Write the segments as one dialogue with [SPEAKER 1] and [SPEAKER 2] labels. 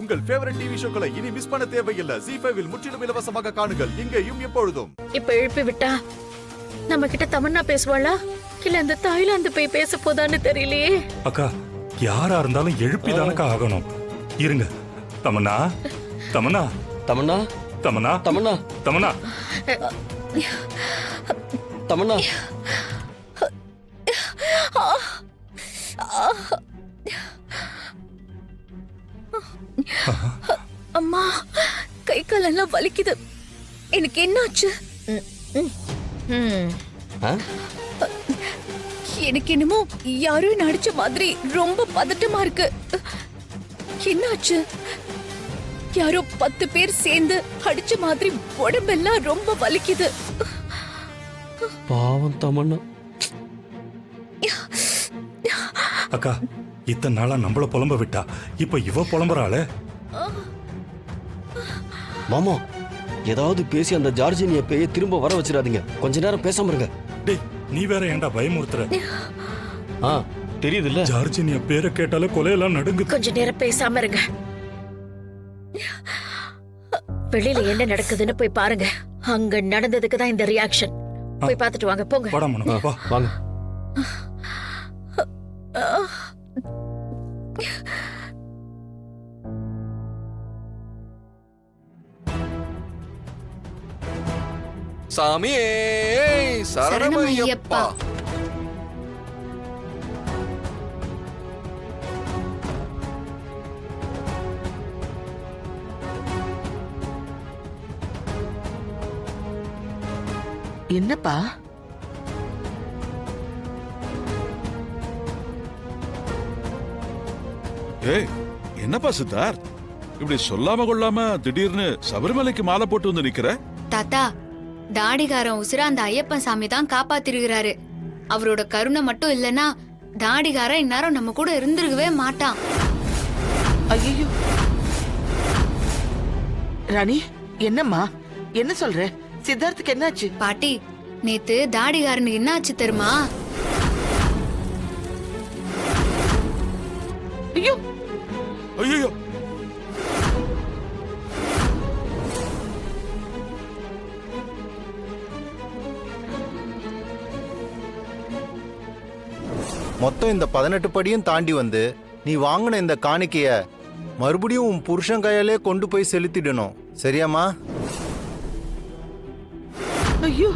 [SPEAKER 1] உங்கள் favourite TV ஷோக்களை இனி miss பண்ண தேவையில்லை. ZEE5 இல் முற்றிலும் இலவசமாக காணுங்கள். இங்கேயும் எப்பொழுதும்.
[SPEAKER 2] இப்ப எழுப்பி விட்டா நம்ம கிட்ட தமன்னா பேசுவாளா இல்ல அந்த தாய்லாந்து போய் பேச போதான்னு தெரியலையே.
[SPEAKER 3] அக்கா யாரா இருந்தாலும் எழுப்பிதானக்கா ஆகணும். இருங்க. தமன்னா தமன்னா
[SPEAKER 4] தமன்னா
[SPEAKER 3] தமன்னா
[SPEAKER 4] தமன்னா
[SPEAKER 3] தமன்னா
[SPEAKER 4] தமன்னா
[SPEAKER 2] அம்மா கை காலெல்லாம் வலிக்குது. எனக்கு என்னாச்சு? எனக்கு என்னமோ யாரோ நடிச்ச மாதிரி ரொம்ப பதட்டமா இருக்கு. என்னாச்சு? யாரோ 10 பேர் சேர்ந்து அடிச்ச மாதிரி உடம்பெல்லாம் ரொம்ப வலிக்குது.
[SPEAKER 4] பாவம் தமன்னா.
[SPEAKER 3] அக்கா இத்தனை நாளா நம்மள புலம்ப விட்டா இப்ப இவ புலம்புறாளே.
[SPEAKER 4] மாமா ஏதாவது பேசி அந்த ஜார்ஜினிய பேய திரும்ப வர வச்சிடாதீங்க. கொஞ்ச நேரம் பேசாம இருங்க.
[SPEAKER 3] டேய் நீ வேற ஏன்டா பயமுறுத்துற?
[SPEAKER 4] தெரியுது இல்ல,
[SPEAKER 3] ஜார்ஜினிய பேரை கேட்டாலே கொலையெல்லாம் நடுங்குது.
[SPEAKER 2] கொஞ்ச நேரம் பேசாம இருங்க. வெளியில என்ன நடக்குதுன்னு போய் பாருங்க. அங்க நடந்ததுக்கு தான் இந்த ரியாக்ஷன். போய் பார்த்துட்டு வாங்க. போங்க.
[SPEAKER 3] வாடா மனோ, வா.
[SPEAKER 4] வாங்க.
[SPEAKER 1] சாமியே சரணமையப்பா.
[SPEAKER 5] என்னப்பா?
[SPEAKER 6] ஏய் என்னப்பா சித்தார்த், இப்படி சொல்லாம கொள்ளாம திடீர்னு சபரிமலைக்கு மாலை போட்டு வந்து நிக்கிற?
[SPEAKER 7] தாத்தா, தாடிகாரன் உசுர அந்த ஐயப்பன் சாமி தான் காப்பாத்திருக்கிறாரு. அவரோட கருணை மட்டும் இல்லனா தாடிகாரன் இந்நேரம் நம்ம கூட இருந்திருக்கவே மாட்டான்.
[SPEAKER 5] ஐயோ ராணி, என்னம்மா என்ன சொல்ற? சித்தார்த்துக்கு என்னாச்சு?
[SPEAKER 7] பாட்டி, நேத்து தாடிகாரனுக்கு என்ன ஆச்சு தெரியுமா?
[SPEAKER 5] ஐயோ
[SPEAKER 6] ஐயோ
[SPEAKER 8] மொத்தம் இந்த 18 படியும் தாண்டி வந்து நீ வாங்கின இந்த காணிக்கைய மறுபடியும் உன் புருஷன் கையாலே கொண்டு போய் செலுத்திடணும். சரியாமா?
[SPEAKER 5] ஐயோ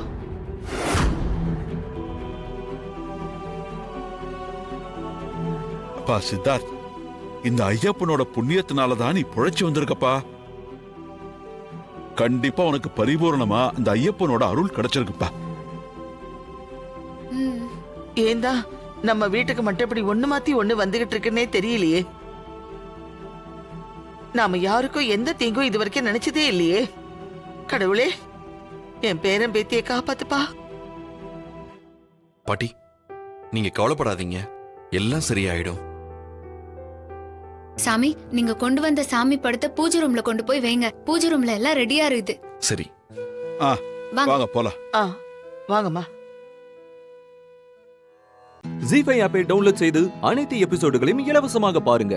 [SPEAKER 6] அப்பா சித்தார்த், இந்த ஐயப்பனோட புண்ணியத்தினாலதான் நீ புழைச்சு வந்திருக்கப்பா. கண்டிப்பா உனக்கு பரிபூர்ணமா இந்த ஐயப்பனோட அருள் கிடைச்சிருக்குப்பா.
[SPEAKER 5] ஏந்தா நம்ம வீட்டுக்கு மட்டும் இப்படி ஒண்ணு மாத்தி ஒண்ணு வந்துகிட்டு இருக்குன்னே தெரியலையே. நாம யாருக்கும் எந்த தீங்கும் இது வரைக்கும் நினைச்சதே இல்லையே. கடவுளே, என் பேரன் பேத்தியை காப்பாத்துப்பா.
[SPEAKER 9] பாட்டி நீங்க கவலைப்படாதீங்க, எல்லாம் சரியாயிடும்.
[SPEAKER 7] சாமி, நீங்க கொண்டு வந்த சாமி படத்தை பூஜை ரூம்ல கொண்டு போய் வைங்க. பூஜை ரூம்ல எல்லாம் ரெடியா இருக்குது.
[SPEAKER 9] சரி
[SPEAKER 6] வாங்க போலாம்.
[SPEAKER 5] வாங்கம்மா.
[SPEAKER 10] ZEE5 ஆப்பை டவுன்லோட் செய்து அனைத்து எபிசோடுகளையும் இலவசமாக பாருங்க.